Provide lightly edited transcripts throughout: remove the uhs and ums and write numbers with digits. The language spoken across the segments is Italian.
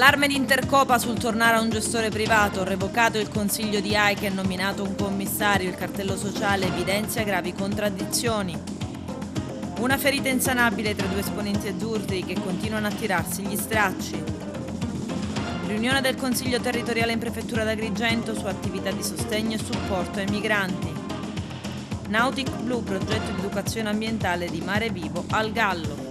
Allarme di Intercopa sul tornare a un gestore privato, revocato il consiglio di AICE e nominato un commissario, il cartello sociale evidenzia gravi contraddizioni. Una ferita insanabile tra due esponenti azzurri che continuano a tirarsi gli stracci. Riunione del Consiglio territoriale in prefettura d'Agrigento su attività di sostegno e supporto ai migranti. Nautic Blu, progetto di educazione ambientale di Mare Vivo al Gallo.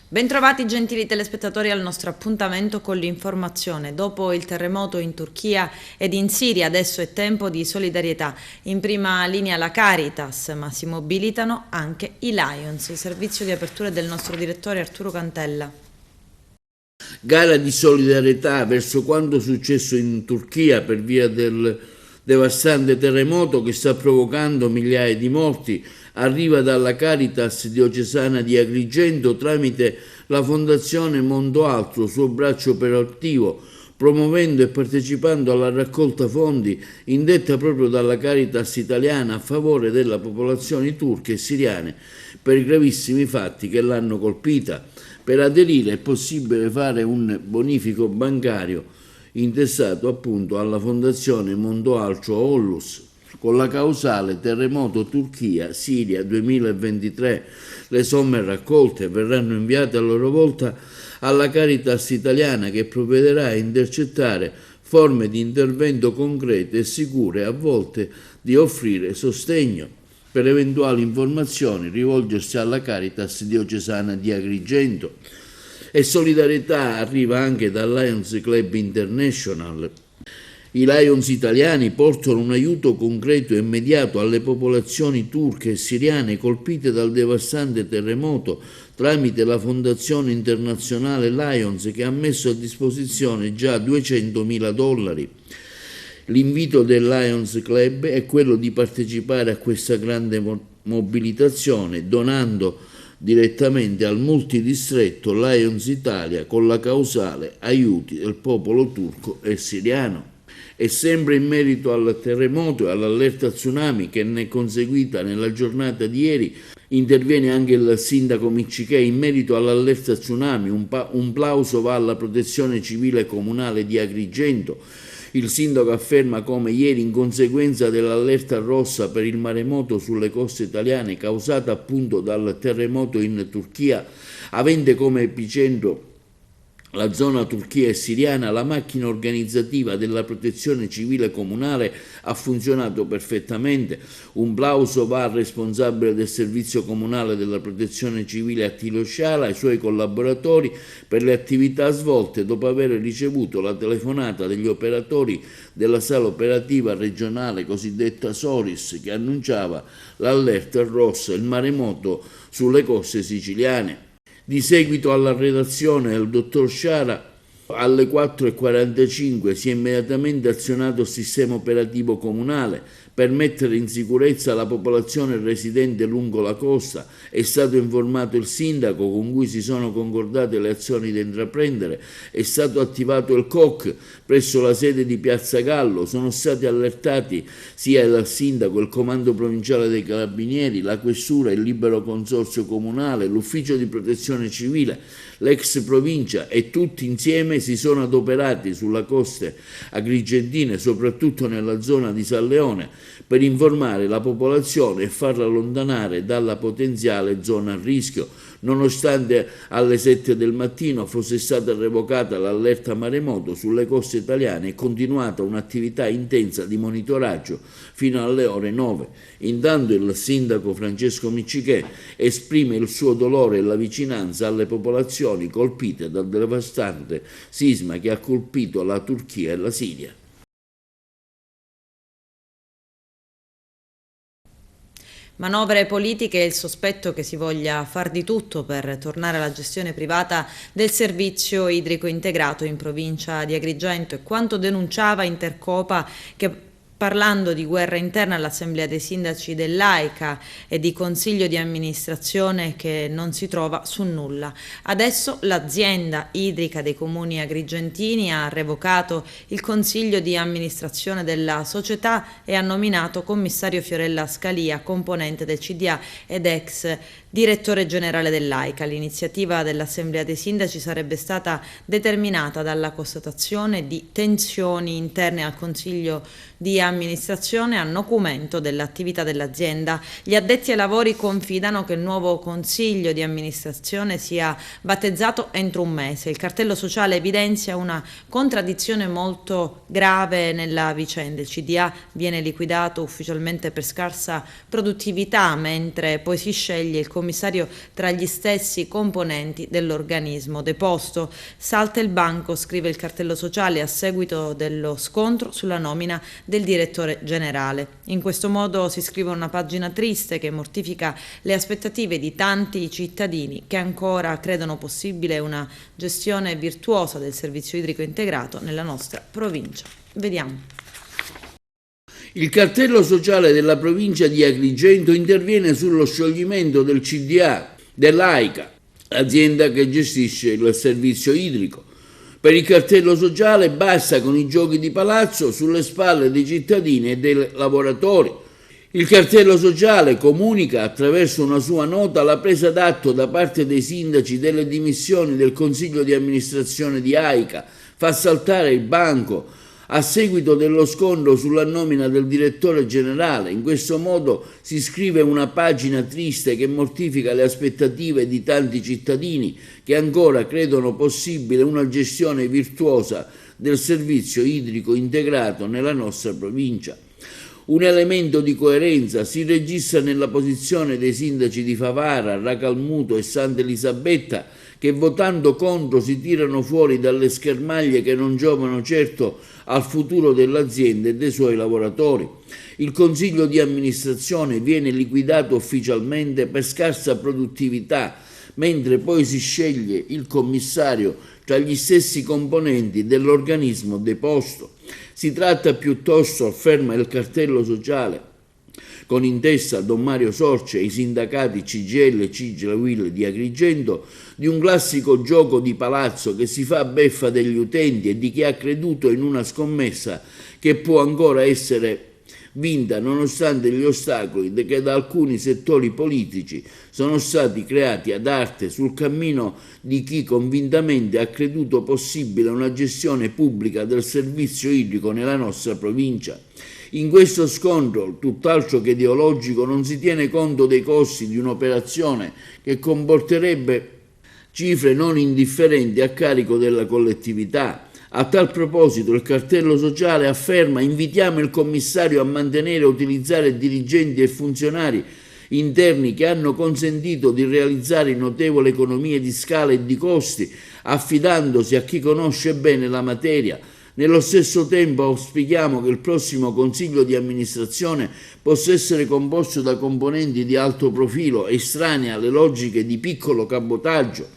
Bentrovati gentili telespettatori al nostro appuntamento con l'informazione. Dopo il terremoto in Turchia ed in Siria adesso è tempo di solidarietà. In prima linea la Caritas, ma si mobilitano anche i Lions, il servizio di apertura del nostro direttore Arturo Cantella. Gara di solidarietà verso quanto successo in Turchia per via del devastante terremoto che sta provocando migliaia di morti arriva dalla Caritas diocesana di Agrigento tramite la Fondazione Mondo Altro, suo braccio operativo, promuovendo e partecipando alla raccolta fondi indetta proprio dalla Caritas italiana a favore della popolazione turche e siriane per i gravissimi fatti che l'hanno colpita. Per aderire è possibile fare un bonifico bancario intestato appunto alla Fondazione Mondo Altro Ollus con la causale terremoto Turchia-Siria 2023. Le somme raccolte verranno inviate a loro volta alla Caritas italiana che provvederà a intercettare forme di intervento concrete e sicure, a volte di offrire sostegno. Per eventuali informazioni rivolgersi alla Caritas diocesana di Agrigento. E solidarietà arriva anche dal Lions Club International. I Lions italiani portano un aiuto concreto e immediato alle popolazioni turche e siriane colpite dal devastante terremoto tramite la Fondazione Internazionale Lions che ha messo a disposizione già $200.000. L'invito del Lions Club è quello di partecipare a questa grande mobilitazione donando direttamente al multidistretto Lions Italia con la causale aiuti del popolo turco e siriano. E sempre in merito al terremoto e all'allerta tsunami che ne è conseguita nella giornata di ieri, interviene anche il sindaco Miccichè in merito all'allerta tsunami. Un plauso va alla protezione civile comunale di Agrigento. Il sindaco afferma come ieri, in conseguenza dell'allerta rossa per il maremoto sulle coste italiane causata appunto dal terremoto in Turchia, avente come epicentro la zona turchia e siriana, la macchina organizzativa della protezione civile comunale ha funzionato perfettamente. Un plauso va al responsabile del servizio comunale della protezione civile Attilio Sciala e ai suoi collaboratori per le attività svolte dopo aver ricevuto la telefonata degli operatori della sala operativa regionale cosiddetta Soris che annunciava l'allerta rossa e il maremoto sulle coste siciliane. Di seguito alla redazione del dottor Sciara, alle 4:45 si è immediatamente azionato il sistema operativo comunale per mettere in sicurezza la popolazione residente lungo la costa. È stato informato il sindaco con cui si sono concordate le azioni da intraprendere, è stato attivato il COC presso la sede di Piazza Gallo, sono stati allertati sia dal sindaco, il comando provinciale dei carabinieri, la questura, il libero consorzio comunale, l'ufficio di protezione civile, l'ex provincia e tutti insieme si sono adoperati sulla costa agrigentine, soprattutto nella zona di San Leone, per informare la popolazione e farla allontanare dalla potenziale zona a rischio. Nonostante alle 7 del mattino fosse stata revocata l'allerta maremoto sulle coste italiane, è continuata un'attività intensa di monitoraggio fino alle ore 9. Intanto il sindaco Francesco Miccichè esprime il suo dolore e la vicinanza alle popolazioni colpite dal devastante sisma che ha colpito la Turchia e la Siria. Manovre politiche e il sospetto che si voglia far di tutto per tornare alla gestione privata del servizio idrico integrato in provincia di Agrigento e quanto denunciava Intercopa che Parlando di guerra interna all'Assemblea dei Sindaci dell'AICA e di consiglio di amministrazione che non si trova su nulla. Adesso l'azienda idrica dei comuni agrigentini ha revocato il consiglio di amministrazione della società e ha nominato commissario Fiorella Scalia, componente del CDA ed ex direttore generale dell'AICA. L'iniziativa dell'Assemblea dei Sindaci sarebbe stata determinata dalla constatazione di tensioni interne al consiglio di amministrazione a nocumento dell'attività dell'azienda. Gli addetti ai lavori confidano che il nuovo consiglio di amministrazione sia battezzato entro un mese. Il cartello sociale evidenzia una contraddizione molto grave nella vicenda. Il CDA viene liquidato ufficialmente per scarsa produttività, mentre poi si sceglie il commissario tra gli stessi componenti dell'organismo deposto. Salta il banco, scrive il cartello sociale, a seguito dello scontro sulla nomina del direttore generale. In questo modo si scrive una pagina triste che mortifica le aspettative di tanti cittadini che ancora credono possibile una gestione virtuosa del servizio idrico integrato nella nostra provincia. Vediamo. Il cartello sociale della provincia di Agrigento interviene sullo scioglimento del CDA dell'AICA, azienda che gestisce il servizio idrico. Per il cartello sociale basta con i giochi di palazzo sulle spalle dei cittadini e dei lavoratori. Il cartello sociale comunica attraverso una sua nota la presa d'atto da parte dei sindaci delle dimissioni del consiglio di amministrazione di AICA, fa saltare il banco a seguito dello scontro sulla nomina del direttore generale. In questo modo si scrive una pagina triste che mortifica le aspettative di tanti cittadini che ancora credono possibile una gestione virtuosa del servizio idrico integrato nella nostra provincia. Un elemento di coerenza si registra nella posizione dei sindaci di Favara, Racalmuto e Santa Elisabetta, che votando contro si tirano fuori dalle schermaglie che non giovano certo al futuro dell'azienda e dei suoi lavoratori. Il consiglio di amministrazione viene liquidato ufficialmente per scarsa produttività, mentre poi si sceglie il commissario tra gli stessi componenti dell'organismo deposto. Si tratta piuttosto, afferma il cartello sociale, con in testa Don Mario Sorce e i sindacati CGL e CIGL UIL di Agrigento, di un classico gioco di palazzo che si fa beffa degli utenti e di chi ha creduto in una scommessa che può ancora essere vinta nonostante gli ostacoli che da alcuni settori politici sono stati creati ad arte sul cammino di chi convintamente ha creduto possibile una gestione pubblica del servizio idrico nella nostra provincia. In questo scontro, tutt'altro che ideologico, non si tiene conto dei costi di un'operazione che comporterebbe cifre non indifferenti a carico della collettività. A tal proposito il cartello sociale afferma: invitiamo il commissario a mantenere e utilizzare dirigenti e funzionari interni che hanno consentito di realizzare notevoli economie di scala e di costi, affidandosi a chi conosce bene la materia. Nello stesso tempo auspichiamo che il prossimo consiglio di amministrazione possa essere composto da componenti di alto profilo, estranei alle logiche di piccolo cabotaggio.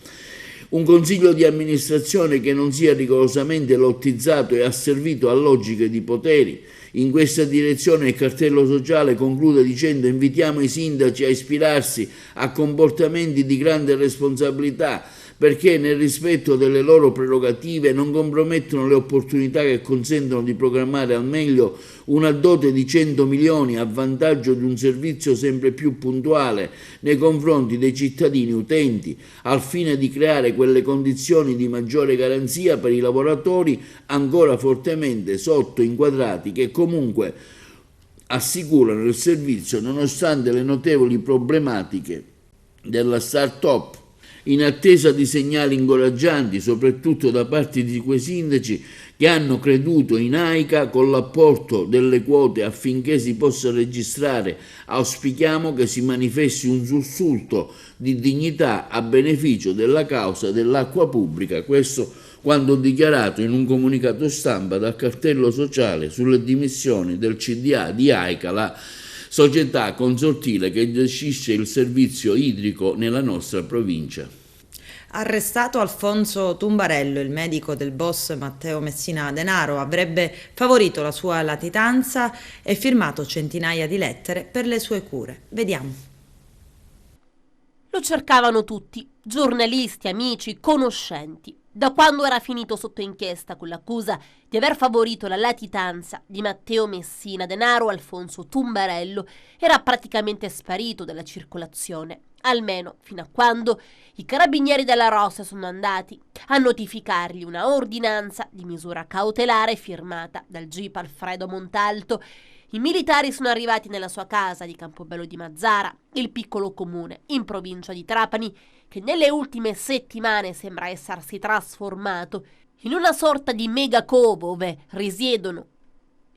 Un consiglio di amministrazione che non sia rigorosamente lottizzato e asservito a logiche di poteri. In questa direzione il cartello sociale conclude dicendo: invitiamo i sindaci a ispirarsi a comportamenti di grande responsabilità, perché nel rispetto delle loro prerogative non compromettono le opportunità che consentono di programmare al meglio una dote di 100 milioni a vantaggio di un servizio sempre più puntuale nei confronti dei cittadini utenti, al fine di creare quelle condizioni di maggiore garanzia per i lavoratori ancora fortemente sottoinquadrati che comunque assicurano il servizio nonostante le notevoli problematiche della start-up. In attesa di segnali incoraggianti, soprattutto da parte di quei sindaci che hanno creduto in AICA con l'apporto delle quote affinché si possa registrare, auspichiamo che si manifesti un sussulto di dignità a beneficio della causa dell'acqua pubblica. Questo quanto dichiarato in un comunicato stampa dal cartello sociale sulle dimissioni del CDA di AICA, la società consortile che gestisce il servizio idrico nella nostra provincia. Arrestato Alfonso Tumbarello, il medico del boss Matteo Messina Denaro, avrebbe favorito la sua latitanza e firmato centinaia di lettere per le sue cure. Vediamo. Lo cercavano tutti, giornalisti, amici, conoscenti. Da quando era finito sotto inchiesta con l'accusa di aver favorito la latitanza di Matteo Messina Denaro, Alfonso Tumbarello era praticamente sparito dalla circolazione, almeno fino a quando i carabinieri della Rossa sono andati a notificargli una ordinanza di misura cautelare firmata dal GIP Alfredo Montalto. I militari sono arrivati nella sua casa di Campobello di Mazzara, il piccolo comune in provincia di Trapani, che nelle ultime settimane sembra essersi trasformato in una sorta di megacovo dove risiedono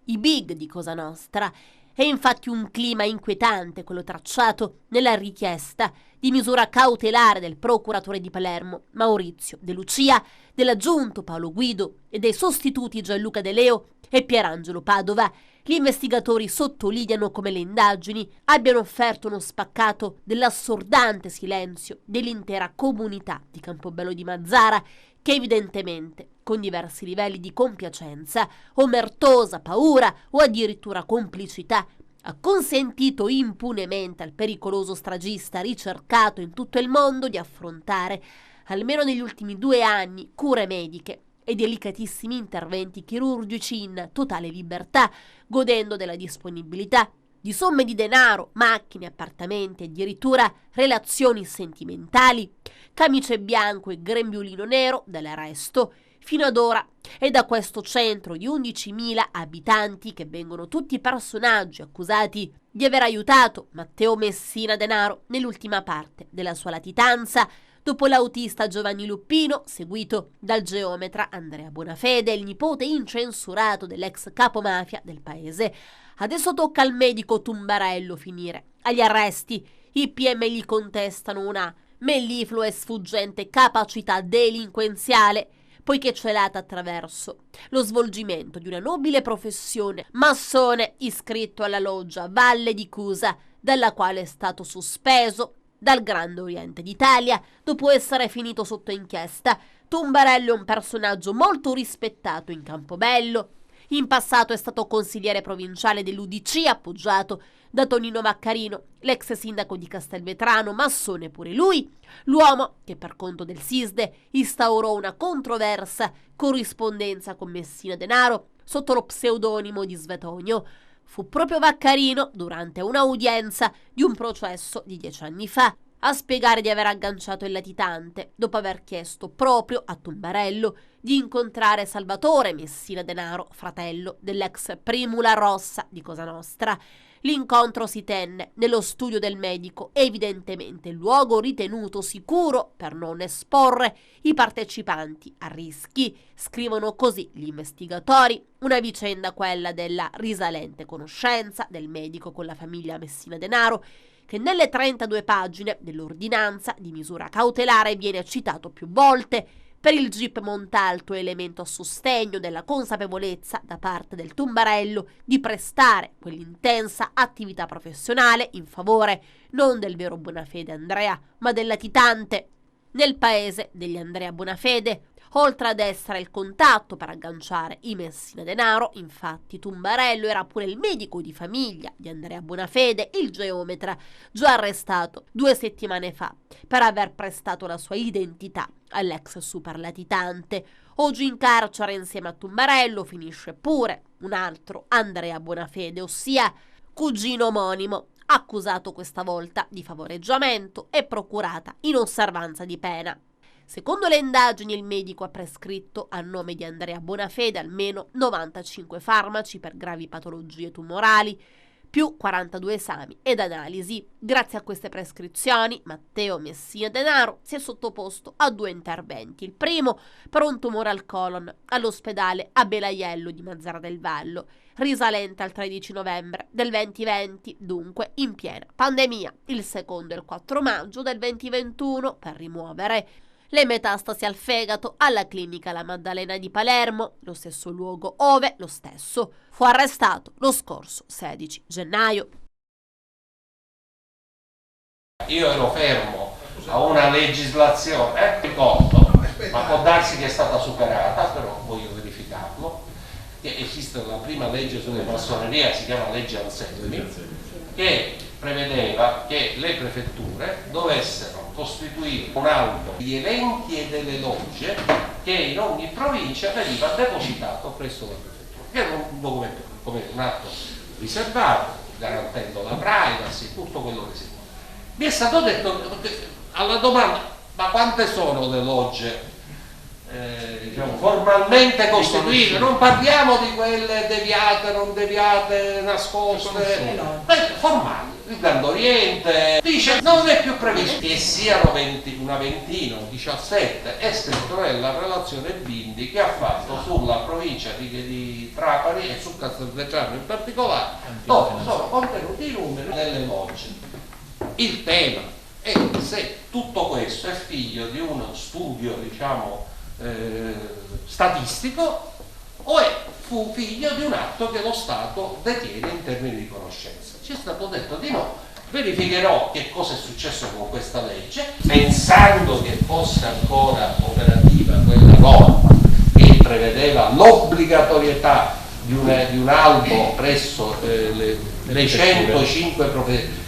i big di Cosa Nostra. È infatti un clima inquietante quello tracciato nella richiesta di misura cautelare del procuratore di Palermo Maurizio De Lucia, dell'aggiunto Paolo Guido e dei sostituti Gianluca De Leo e Pierangelo Padova. Gli investigatori sottolineano come le indagini abbiano offerto uno spaccato dell'assordante silenzio dell'intera comunità di Campobello di Mazzara, che evidentemente, con diversi livelli di compiacenza, omertosa paura o addirittura complicità, ha consentito impunemente al pericoloso stragista ricercato in tutto il mondo di affrontare, almeno negli ultimi 2 anni, cure mediche e delicatissimi interventi chirurgici in totale libertà, godendo della disponibilità di somme di denaro, macchine, appartamenti e addirittura relazioni sentimentali, camice bianco e grembiulino nero dall'arresto fino ad ora. E da questo centro di 11.000 abitanti, che vengono tutti personaggi accusati di aver aiutato Matteo Messina Denaro nell'ultima parte della sua latitanza, dopo l'autista Giovanni Luppino, seguito dal geometra Andrea Bonafede, il nipote incensurato dell'ex capomafia del paese. Adesso tocca al medico Tumbarello finire agli arresti. I PM gli contestano una melliflua e sfuggente capacità delinquenziale, poiché celata attraverso lo svolgimento di una nobile professione, massone iscritto alla loggia Valle di Cusa, dalla quale è stato sospeso dal Grande Oriente d'Italia dopo essere finito sotto inchiesta. Tumbarello è un personaggio molto rispettato in Campobello. In passato è stato consigliere provinciale dell'UDC, appoggiato da Tonino Maccarino, l'ex sindaco di Castelvetrano, massone pure lui, l'uomo che per conto del SISDE instaurò una controversa corrispondenza con Messina Denaro sotto lo pseudonimo di Svetonio. Fu proprio Vaccarino, durante un'udienza di un processo di 10 anni fa, a spiegare di aver agganciato il latitante dopo aver chiesto proprio a Tumbarello di incontrare Salvatore Messina Denaro, fratello dell'ex Primula Rossa di Cosa Nostra. L'incontro si tenne nello studio del medico, evidentemente luogo ritenuto sicuro per non esporre i partecipanti a rischi. Scrivono così gli investigatori, una vicenda quella della risalente conoscenza del medico con la famiglia Messina Denaro, che nelle 32 pagine dell'ordinanza di misura cautelare viene citato più volte. Per il GIP Montalto è elemento a sostegno della consapevolezza da parte del Tumbarello di prestare quell'intensa attività professionale in favore non del vero Bonafede Andrea, ma del latitante. Nel paese degli Andrea Bonafede, oltre ad essere il contatto per agganciare i Messina Denaro, infatti Tumbarello era pure il medico di famiglia di Andrea Bonafede, il geometra, già arrestato 2 settimane fa per aver prestato la sua identità all'ex superlatitante. Oggi in carcere insieme a Tumbarello finisce pure un altro Andrea Bonafede, ossia cugino omonimo, accusato questa volta di favoreggiamento e procurata in osservanza di pena. Secondo le indagini, il medico ha prescritto a nome di Andrea Bonafede almeno 95 farmaci per gravi patologie tumorali, più 42 esami ed analisi. Grazie a queste prescrizioni, Matteo Messina Denaro si è sottoposto a 2 interventi. Il primo per un tumore al colon all'ospedale a Belaiello di Mazzara del Vallo, risalente al 13 novembre del 2020, dunque in piena pandemia. Il secondo il 4 maggio del 2021 per rimuovere le metastasi al fegato alla clinica La Maddalena di Palermo, lo stesso luogo ove lo stesso fu arrestato lo scorso 16 gennaio. Io ero fermo a una legislazione, ricordo, ma può darsi che è stata superata, però voglio verificarlo, che esiste la prima legge sulla massoneria, si chiama legge Anselmi, che prevedeva che le prefetture dovessero costituire un albo di elenchi e delle logge che in ogni provincia veniva depositato presso la prefettura, che era un documento, come un atto riservato, garantendo la privacy, tutto quello che si può. Mi è stato detto alla domanda: ma quante sono le logge diciamo, formalmente costituite? Non parliamo di quelle deviate, non deviate, nascoste, formali. Il Grande Oriente dice non è più previsto che siano una ventina o 17, è scritto nella relazione Bindi che ha fatto sulla provincia di Trapani e su Castelvetrano in particolare, dove sono contenuti i numeri delle logge. Il tema è se tutto questo è figlio di uno studio, diciamo, statistico, o fu figlio di un atto che lo Stato detiene in termini di conoscenza. Ci è stato detto di no. Verificherò che cosa è successo con questa legge, pensando che fosse ancora operativa quella norma che prevedeva l'obbligatorietà di un albo presso le 105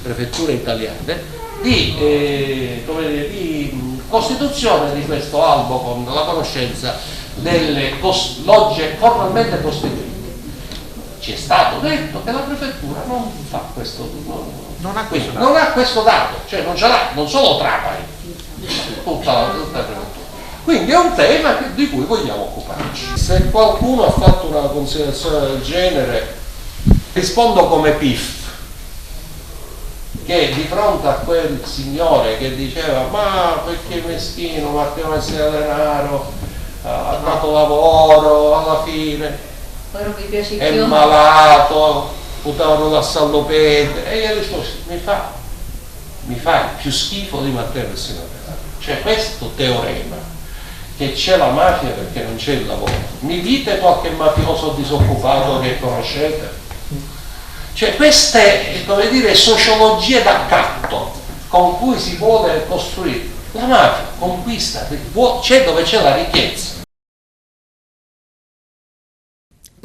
prefetture italiane di costituzione di questo albo con la conoscenza delle logge formalmente costituite. Ci è stato detto che la prefettura non fa questo, non ha questo dato, cioè non ce l'ha, non solo Trapani, tutta la prefettura. Quindi è un tema di cui vogliamo occuparci. Se qualcuno ha fatto una considerazione del genere, rispondo come PIF, che di fronte a quel signore che diceva ma perché meschino, Matteo Messina Denaro ha dato lavoro, alla fine è malato, potevano da sallopete, e io risposi mi fa più schifo di Matteo Messina Denaro. Cioè questo teorema che c'è la mafia perché non c'è il lavoro, mi dite qualche mafioso disoccupato che conoscete? Cioè queste, come dire, sociologie d'accatto con cui si vuole costruire. La mafia conquista, c'è dove c'è la ricchezza.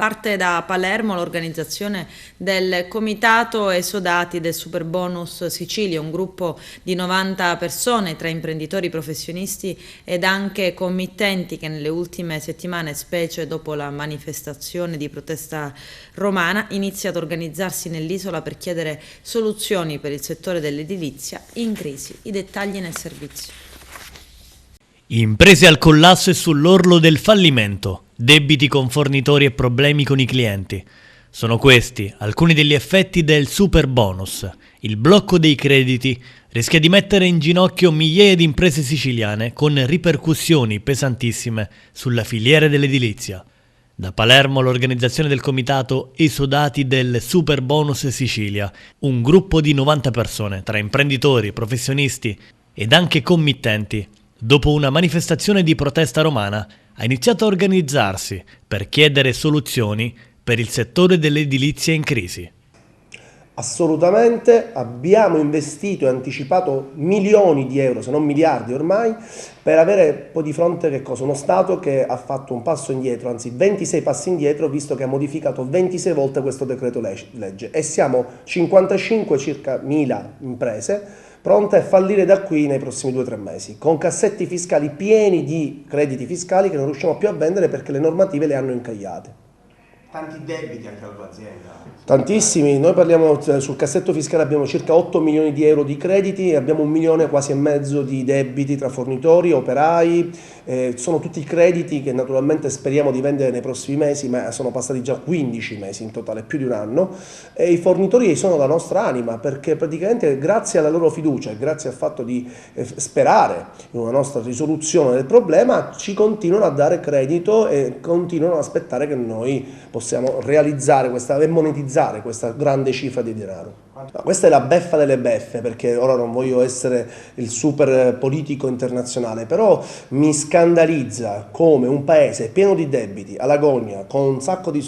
Parte da Palermo l'organizzazione del Comitato Esodati del Superbonus Sicilia, un gruppo di 90 persone tra imprenditori professionisti ed anche committenti che nelle ultime settimane, specie dopo la manifestazione di protesta romana, inizia ad organizzarsi nell'isola per chiedere soluzioni per il settore dell'edilizia in crisi. I dettagli nel servizio. Imprese al collasso e sull'orlo del fallimento, debiti con fornitori e problemi con i clienti. Sono questi alcuni degli effetti del Superbonus. Il blocco dei crediti rischia di mettere in ginocchio migliaia di imprese siciliane con ripercussioni pesantissime sulla filiera dell'edilizia. Da Palermo l'organizzazione del comitato Esodati del Superbonus Sicilia, un gruppo di 90 persone tra imprenditori, professionisti ed anche committenti, dopo una manifestazione di protesta romana, ha iniziato a organizzarsi per chiedere soluzioni per il settore dell'edilizia in crisi. Assolutamente, abbiamo investito e anticipato milioni di euro, se non miliardi ormai, per avere poi di fronte che cosa? Uno Stato che ha fatto un passo indietro, anzi 26 passi indietro, visto che ha modificato 26 volte questo decreto legge, e siamo 55 circa 1000 imprese pronte a fallire da qui nei prossimi 2 o 3 mesi, con cassetti fiscali pieni di crediti fiscali che non riusciamo più a vendere perché le normative le hanno incagliate. Tanti debiti anche alla tua azienda. Tantissimi, noi parliamo sul cassetto fiscale, abbiamo circa 8 milioni di euro di crediti e abbiamo 1 milione quasi e mezzo di debiti tra fornitori, operai, sono tutti crediti che naturalmente speriamo di vendere nei prossimi mesi, ma sono passati già 15 mesi in totale, più di un anno, e i fornitori sono la nostra anima perché praticamente grazie alla loro fiducia e grazie al fatto di sperare in una nostra risoluzione del problema ci continuano a dare credito e continuano ad aspettare che noi possiamo possiamo realizzare e monetizzare questa grande cifra di denaro. Ma questa è la beffa delle beffe, perché ora non voglio essere il super politico internazionale, però mi scandalizza come un paese pieno di debiti, all'agonia, con un sacco di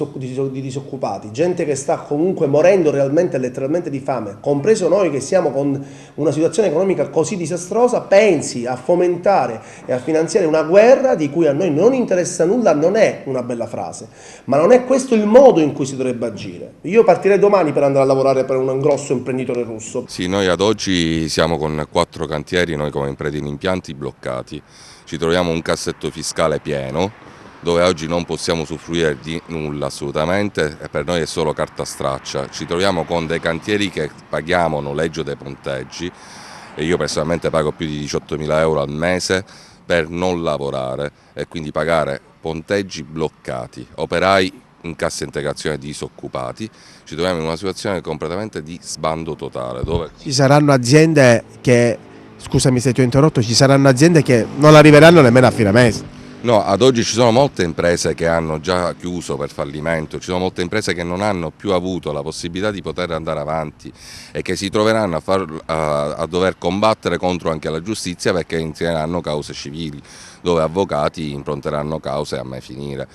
disoccupati, gente che sta comunque morendo realmente e letteralmente di fame, compreso noi che siamo con una situazione economica così disastrosa, pensi a fomentare e a finanziare una guerra di cui a noi non interessa nulla. Non è una bella frase, ma non è questo il modo in cui si dovrebbe agire. Io partirei domani per andare a lavorare per un grosso imprenditore russo. Sì, noi ad oggi siamo con 4 cantieri, noi come Imprenditi Impianti bloccati. Ci troviamo un cassetto fiscale pieno, dove oggi non possiamo usufruire di nulla assolutamente, e per noi è solo carta straccia. Ci troviamo con dei cantieri che paghiamo noleggio dei ponteggi, e io personalmente pago più di 18.000 euro al mese per non lavorare, e quindi pagare ponteggi bloccati, operai in cassa integrazione disoccupati. Ci troviamo in una situazione completamente di sbando totale, dove Ci saranno aziende che, scusami se ti ho interrotto, ci saranno aziende che non arriveranno nemmeno a fine mese. no, ad oggi ci sono molte imprese che hanno già chiuso per fallimento, ci sono molte imprese che non hanno più avuto la possibilità di poter andare avanti e che si troveranno a dover combattere contro anche la giustizia, perché inizieranno cause civili, dove avvocati impronteranno cause a mai finire.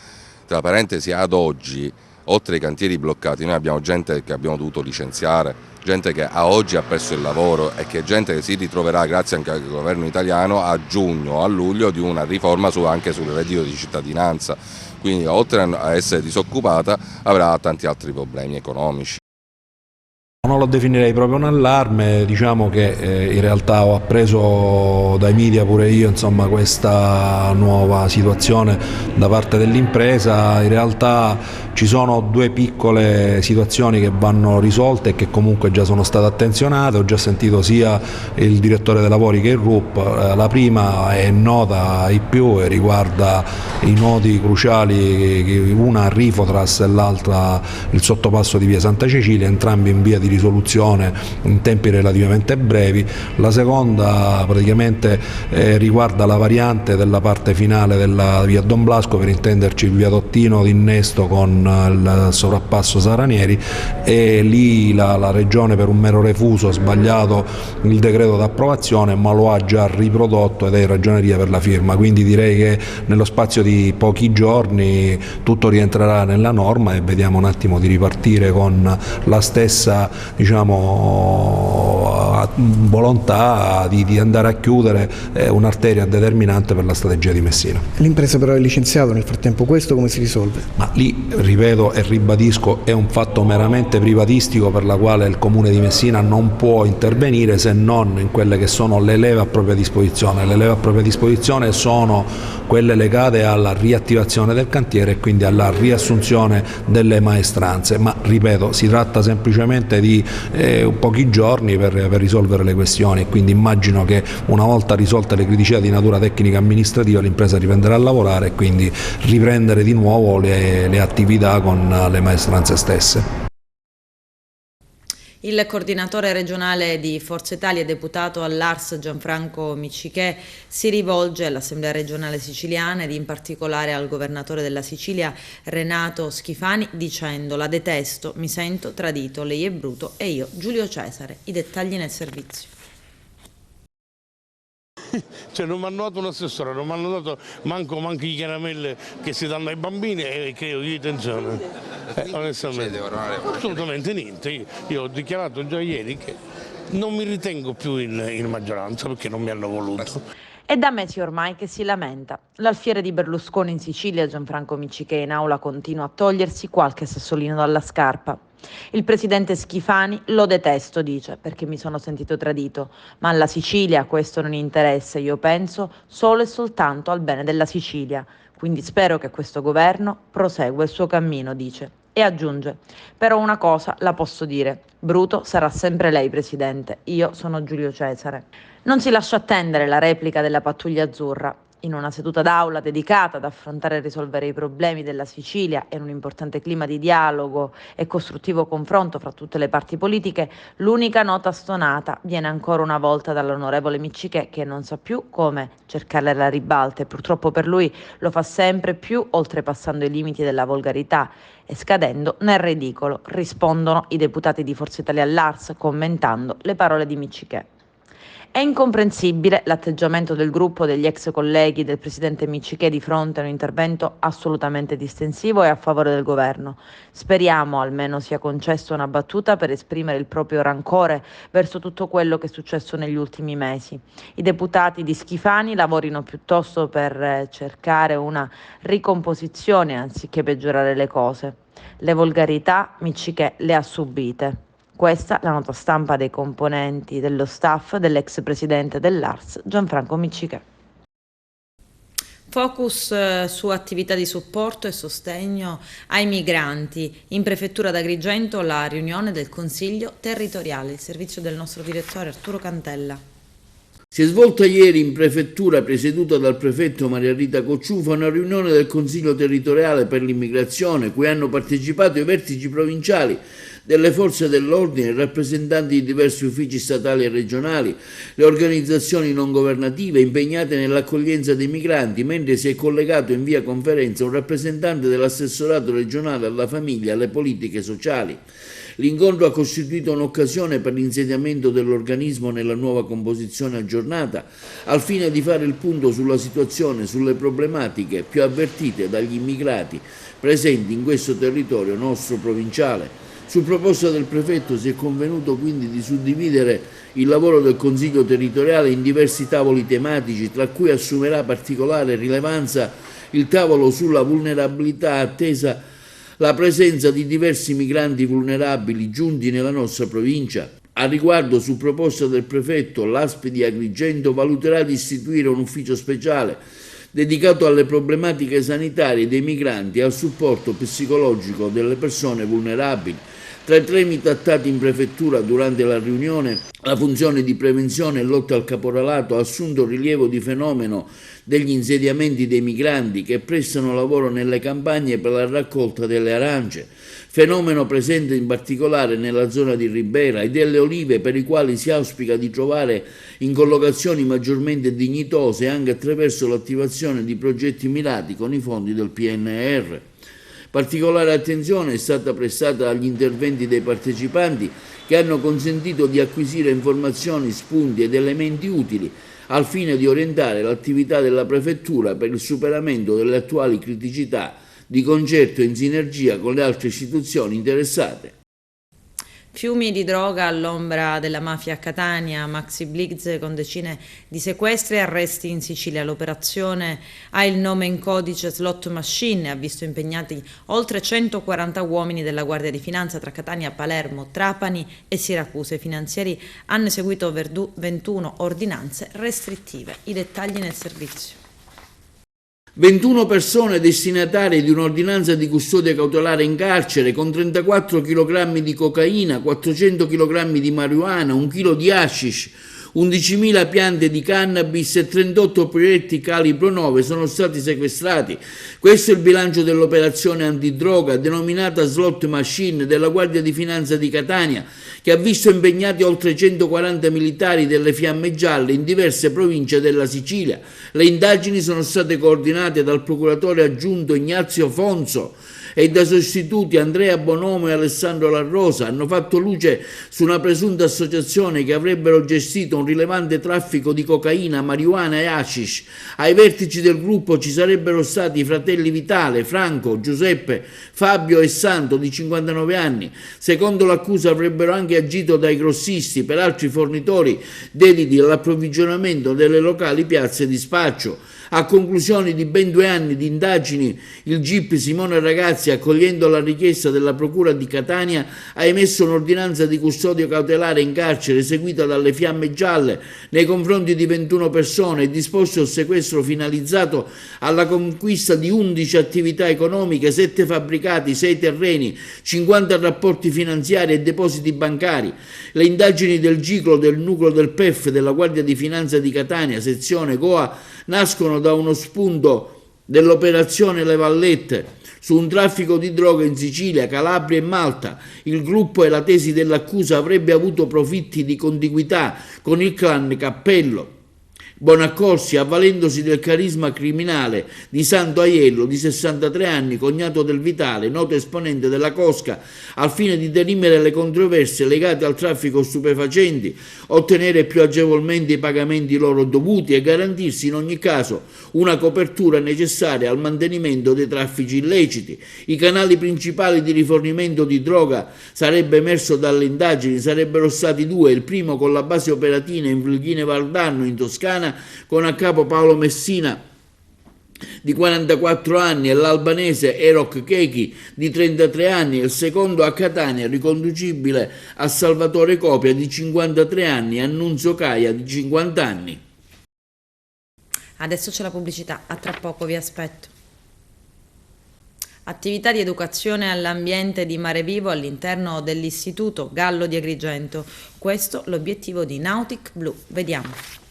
Tra parentesi, ad oggi, oltre ai cantieri bloccati, noi abbiamo gente che abbiamo dovuto licenziare, gente che a oggi ha perso il lavoro, e che gente che si ritroverà, grazie anche al governo italiano, a giugno o a luglio di una riforma anche sul reddito di cittadinanza. Quindi, oltre a essere disoccupata, avrà tanti altri problemi economici. Non lo definirei proprio un allarme, diciamo che in realtà ho appreso dai media pure io, insomma, questa nuova situazione da parte dell'impresa. In realtà ci sono 2 piccole situazioni che vanno risolte e che comunque già sono state attenzionate. Ho già sentito sia il direttore dei lavori che il RUP. La prima è nota ai più e riguarda i nodi cruciali, una a Rifotras e l'altra il sottopasso di via Santa Cecilia, entrambi in via di risoluzione in tempi relativamente brevi. La seconda praticamente riguarda la variante della parte finale della via Don Blasco, per intenderci il viadottino d'innesto con il sovrappasso Saranieri, e lì la Regione per un mero refuso ha sbagliato il decreto d'approvazione, ma lo ha già riprodotto ed è in ragioneria per la firma, quindi direi che nello spazio di pochi giorni tutto rientrerà nella norma e vediamo un attimo di ripartire con la stessa, diciamo, volontà di andare a chiudere un'arteria determinante per la strategia di Messina. L'impresa però è licenziata nel frattempo, questo come si risolve? Ma lì, ripeto e ribadisco, è un fatto meramente privatistico per la quale il Comune di Messina non può intervenire se non in quelle che sono le leve a propria disposizione. Le leve a propria disposizione sono quelle legate alla riattivazione del cantiere e quindi alla riassunzione delle maestranze, ma ripeto, si tratta semplicemente di pochi giorni per risolvere le questioni, e quindi immagino che una volta risolte le criticità di natura tecnica amministrativa l'impresa riprenderà a lavorare e quindi riprendere di nuovo le attività con le maestranze stesse. Il coordinatore regionale di Forza Italia e deputato all'Ars Gianfranco Miccichè si rivolge all'Assemblea regionale siciliana ed in particolare al governatore della Sicilia Renato Schifani dicendo: la detesto, mi sento tradito, lei è Bruto e io Giulio Cesare. I dettagli nel servizio. Cioè, non mi hanno dato un assessore, non mi hanno dato manco i caramelle che si danno ai bambini e che io di tensione. Onestamente, assolutamente niente. Io ho dichiarato già ieri che non mi ritengo più in maggioranza perché non mi hanno voluto. È da mesi ormai che si lamenta. L'alfiere di Berlusconi in Sicilia, Gianfranco Miccichè, in aula continua a togliersi qualche sassolino dalla scarpa. Il presidente Schifani: lo detesto, dice, perché mi sono sentito tradito, ma alla Sicilia questo non interessa, io penso solo e soltanto al bene della Sicilia, quindi spero che questo governo prosegua il suo cammino, dice. E aggiunge: però una cosa la posso dire, Bruto sarà sempre lei presidente, io sono Giulio Cesare. Non si lascia attendere la replica della pattuglia azzurra. In una seduta d'aula dedicata ad affrontare e risolvere i problemi della Sicilia e in un importante clima di dialogo e costruttivo confronto fra tutte le parti politiche, l'unica nota stonata viene ancora una volta dall'onorevole Miccichè, che non sa più come cercare la ribalta e purtroppo per lui lo fa sempre più, oltrepassando i limiti della volgarità e scadendo nel ridicolo, rispondono i deputati di Forza Italia all'Ars commentando le parole di Miccichè. È incomprensibile l'atteggiamento del gruppo degli ex colleghi del presidente Miccichè di fronte a un intervento assolutamente distensivo e a favore del governo. Speriamo almeno sia concessa una battuta per esprimere il proprio rancore verso tutto quello che è successo negli ultimi mesi. I deputati di Schifani lavorino piuttosto per cercare una ricomposizione anziché peggiorare le cose. Le volgarità Miccichè le ha subite. Questa la nota stampa dei componenti dello staff dell'ex presidente dell'Ars, Gianfranco Miccichè. Focus su attività di supporto e sostegno ai migranti. In prefettura d'Agrigento la riunione del Consiglio territoriale, il servizio del nostro direttore Arturo Cantella. Si è svolta ieri in prefettura, presieduta dal prefetto Maria Rita Cocciufa, una riunione del Consiglio territoriale per l'immigrazione, cui hanno partecipato i vertici provinciali delle forze dell'ordine, rappresentanti di diversi uffici statali e regionali, le organizzazioni non governative impegnate nell'accoglienza dei migranti, mentre si è collegato in via conferenza un rappresentante dell'assessorato regionale alla famiglia e alle politiche sociali. L'incontro ha costituito un'occasione per l'insediamento dell'organismo nella nuova composizione aggiornata, al fine di fare il punto sulla situazione, sulle problematiche più avvertite dagli immigrati presenti in questo territorio nostro provinciale. Su proposta del prefetto si è convenuto quindi di suddividere il lavoro del Consiglio territoriale in diversi tavoli tematici, tra cui assumerà particolare rilevanza il tavolo sulla vulnerabilità, attesa la presenza di diversi migranti vulnerabili giunti nella nostra provincia. A riguardo, su proposta del prefetto, l'ASP di Agrigento valuterà di istituire un ufficio speciale dedicato alle problematiche sanitarie dei migranti e al supporto psicologico delle persone vulnerabili. Tra i temi trattati in prefettura durante la riunione, la funzione di prevenzione e lotta al caporalato ha assunto rilievo di fenomeno degli insediamenti dei migranti che prestano lavoro nelle campagne per la raccolta delle arance, fenomeno presente in particolare nella zona di Ribera, e delle olive, per i quali si auspica di trovare in collocazioni maggiormente dignitose anche attraverso l'attivazione di progetti mirati con i fondi del PNR. Particolare attenzione è stata prestata agli interventi dei partecipanti, che hanno consentito di acquisire informazioni, spunti ed elementi utili al fine di orientare l'attività della prefettura per il superamento delle attuali criticità, di concerto e in sinergia con le altre istituzioni interessate. Fiumi di droga all'ombra della mafia a Catania, Maxi Blitz con decine di sequestri e arresti in Sicilia. L'operazione ha il nome in codice Slot Machine e ha visto impegnati oltre 140 uomini della Guardia di Finanza tra Catania, Palermo, Trapani e Siracusa. I finanzieri hanno eseguito 21 ordinanze restrittive. I dettagli nel servizio. 21 persone destinatarie di un'ordinanza di custodia cautelare in carcere con 34 kg di cocaina, 400 kg di marijuana, 1 kg di hashish, 11.000 piante di cannabis e 38 proiettili calibro 9 sono stati sequestrati. Questo è il bilancio dell'operazione antidroga denominata Slot Machine della Guardia di Finanza di Catania, che ha visto impegnati oltre 140 militari delle Fiamme Gialle in diverse province della Sicilia. Le indagini sono state coordinate dal procuratore aggiunto Ignazio Fonso e da sostituti Andrea Bonomo e Alessandro La Rosa. Hanno fatto luce su una presunta associazione che avrebbero gestito un rilevante traffico di cocaina, marijuana e hashish. Ai vertici del gruppo ci sarebbero stati i fratelli Vitale, Franco, Giuseppe, Fabio e Santo, di 59 anni. Secondo l'accusa avrebbero anche agito dai grossisti per altri fornitori dediti all'approvvigionamento delle locali piazze di spaccio. A conclusione di ben 2 anni di indagini, il GIP Simone Ragazzi, accogliendo la richiesta della Procura di Catania, ha emesso un'ordinanza di custodia cautelare in carcere eseguita dalle Fiamme Gialle nei confronti di 21 persone e disposto il sequestro finalizzato alla conquista di 11 attività economiche, 7 fabbricati, 6 terreni, 50 rapporti finanziari e depositi bancari. Le indagini del GICLO del nucleo del PEF della Guardia di Finanza di Catania, sezione Goa, nascono nascono da uno spunto dell'operazione Le Vallette su un traffico di droga in Sicilia, Calabria e Malta. Il gruppo e la tesi dell'accusa avrebbe avuto profitti di contiguità con il clan Cappello Bonaccorsi, avvalendosi del carisma criminale di Santo Aiello, di 63 anni, cognato del Vitale, noto esponente della cosca, al fine di dirimere le controversie legate al traffico stupefacenti, ottenere più agevolmente i pagamenti loro dovuti e garantirsi in ogni caso una copertura necessaria al mantenimento dei traffici illeciti. I canali principali di rifornimento di droga, sarebbe emerso dalle indagini, sarebbero stati due: il primo con la base operativa in Vilghine Valdarno, in Toscana, con a capo Paolo Messina di 44 anni e l'albanese Erok Kechi di 33 anni, e il secondo a Catania, riconducibile a Salvatore Copia di 53 anni e Annunzio Caia di 50 anni. Adesso c'è la pubblicità, a tra poco, vi aspetto. Attività di educazione all'ambiente di Mare Vivo all'interno dell'Istituto Gallo di Agrigento. Questo l'obiettivo di Nautic Blu. Vediamo.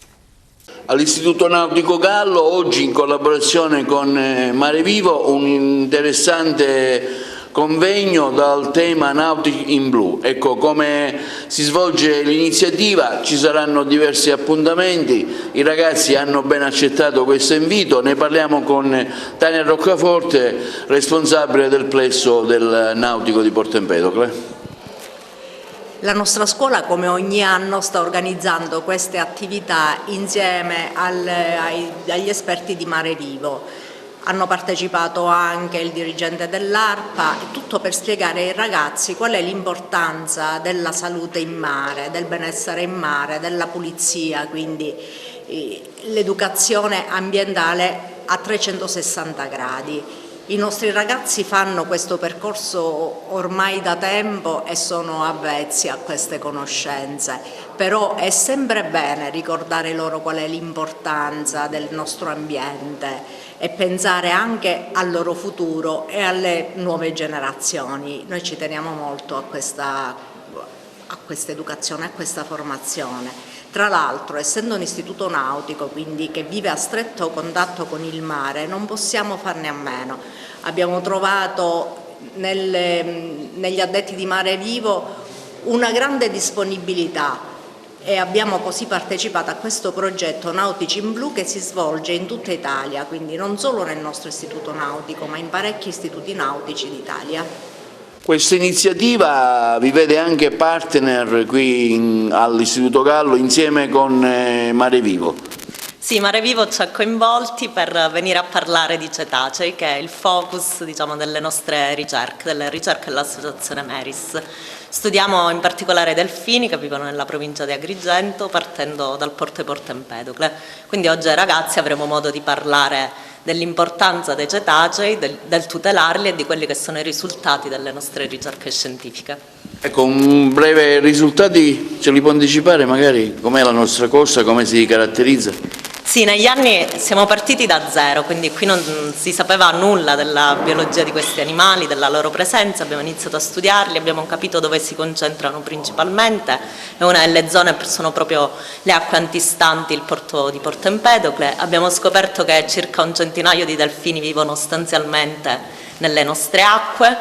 All'Istituto Nautico Gallo, oggi in collaborazione con Mare Vivo, un interessante convegno dal tema Nautic in Blu. Ecco come si svolge l'iniziativa: ci saranno diversi appuntamenti, i ragazzi hanno ben accettato questo invito. Ne parliamo con Tania Roccaforte, responsabile del plesso del Nautico di Porto Empedocle. La nostra scuola, come ogni anno, sta organizzando queste attività insieme agli esperti di Mare Vivo. Hanno partecipato anche il dirigente dell'ARPA, tutto per spiegare ai ragazzi qual è l'importanza della salute in mare, del benessere in mare, della pulizia, quindi l'educazione ambientale a 360 gradi. I nostri ragazzi fanno questo percorso ormai da tempo e sono avvezzi a queste conoscenze, però è sempre bene ricordare loro qual è l'importanza del nostro ambiente e pensare anche al loro futuro e alle nuove generazioni. Noi ci teniamo molto a questa educazione, a questa formazione. Tra l'altro, essendo un istituto nautico, quindi che vive a stretto contatto con il mare, non possiamo farne a meno. Abbiamo trovato negli addetti di Mare Vivo una grande disponibilità e abbiamo così partecipato a questo progetto Nautici in Blu che si svolge in tutta Italia, quindi non solo nel nostro istituto nautico, ma in parecchi istituti nautici d'Italia. Questa iniziativa vi vede anche partner qui all'Istituto Gallo insieme con Mare Vivo. Sì, Mare Vivo ci ha coinvolti per venire a parlare di cetacei, che è il focus, diciamo, delle nostre ricerche, dell'associazione Meris. Studiamo in particolare delfini che vivono nella provincia di Agrigento, partendo dal porto di Porto Empedocle. Quindi oggi ai ragazzi avremo modo di parlare dell'importanza dei cetacei, del tutelarli e di quelli che sono i risultati delle nostre ricerche scientifiche. Ecco, un breve risultati ce li può anticipare magari? Com'è la nostra corsa, come si caratterizza? Sì, negli anni siamo partiti da zero, quindi qui non si sapeva nulla della biologia di questi animali, della loro presenza, abbiamo iniziato a studiarli, abbiamo capito dove si concentrano principalmente, e una delle zone sono proprio le acque antistanti il porto di Porto Empedocle. Abbiamo scoperto che circa un centinaio di delfini vivono sostanzialmente nelle nostre acque,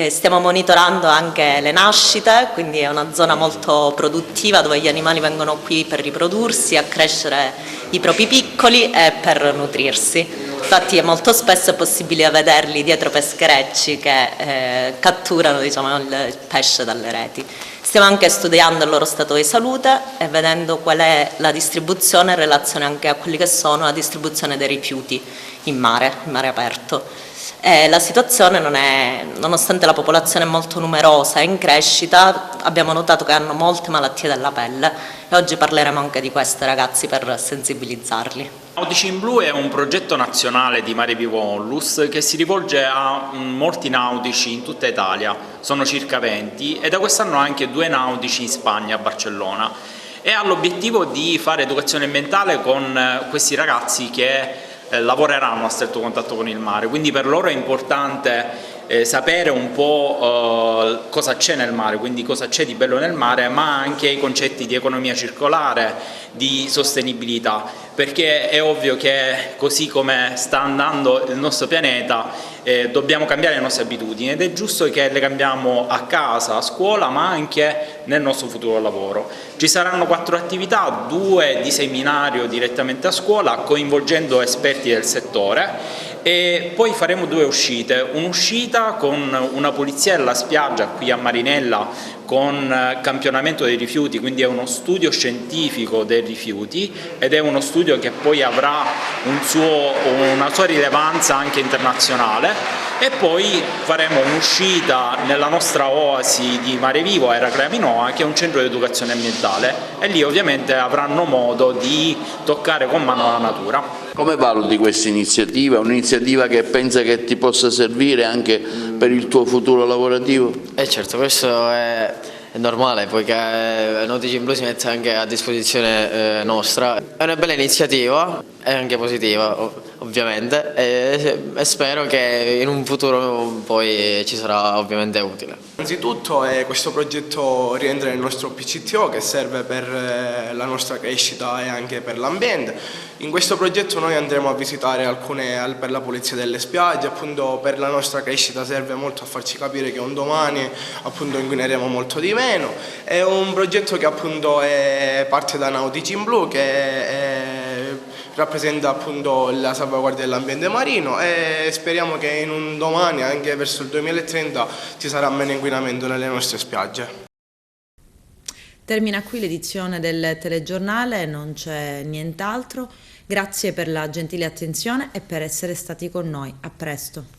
stiamo monitorando anche le nascite, quindi è una zona molto produttiva dove gli animali vengono qui per riprodursi, a crescere i propri piccoli e per nutrirsi. Infatti molto spesso è possibile vederli dietro pescherecci che catturano, diciamo, il pesce dalle reti. Stiamo anche studiando il loro stato di salute e vedendo qual è la distribuzione in relazione anche a quelli che sono la distribuzione dei rifiuti in mare aperto. La situazione non è, nonostante la popolazione è molto numerosa e in crescita, abbiamo notato che hanno molte malattie della pelle e oggi parleremo anche di queste, ragazzi, per sensibilizzarli. Nautici in Blu è un progetto nazionale di Mare Vivo Onlus che si rivolge a molti nautici in tutta Italia, sono circa 20, e da quest'anno anche 2 nautici in Spagna, a Barcellona, e ha l'obiettivo di fare educazione ambientale con questi ragazzi che lavoreranno a stretto contatto con il mare, quindi per loro è importante sapere un po' cosa c'è nel mare, quindi cosa c'è di bello nel mare, ma anche i concetti di economia circolare, di sostenibilità, perché è ovvio che così come sta andando il nostro pianeta dobbiamo cambiare le nostre abitudini ed è giusto che le cambiamo a casa, a scuola, ma anche nel nostro futuro lavoro. Ci saranno 4 attività, 2 di seminario direttamente a scuola coinvolgendo esperti del settore e poi faremo 2 uscite, un'uscita con una pulizia della spiaggia qui a Marinella con campionamento dei rifiuti, quindi è uno studio scientifico dei rifiuti ed è uno studio che poi avrà una sua rilevanza anche internazionale, e poi faremo un'uscita nella nostra oasi di Mare Vivo a Eraclea Minoa, che è un centro di educazione ambientale, e lì ovviamente avranno modo di toccare con mano la natura. Come valuti questa iniziativa? Un'iniziativa che pensa che ti possa servire anche per il tuo futuro lavorativo? Certo, questo è normale, poiché Nauticin Blu si mette anche a disposizione nostra. È una bella iniziativa, è anche positiva ovviamente, e spero che in un futuro poi ci sarà ovviamente utile. Innanzitutto questo progetto rientra nel nostro PCTO, che serve per la nostra crescita e anche per l'ambiente. In questo progetto noi andremo a visitare alcune per la pulizia delle spiagge, appunto per la nostra crescita serve molto a farci capire che un domani appunto inquineremo molto di meno. È un progetto che appunto parte da Nauticin Blu, che rappresenta appunto la salvaguardia dell'ambiente marino, e speriamo che in un domani, anche verso il 2030, ci sarà meno inquinamento nelle nostre spiagge. Termina qui l'edizione del telegiornale, non c'è nient'altro. Grazie per la gentile attenzione e per essere stati con noi. A presto.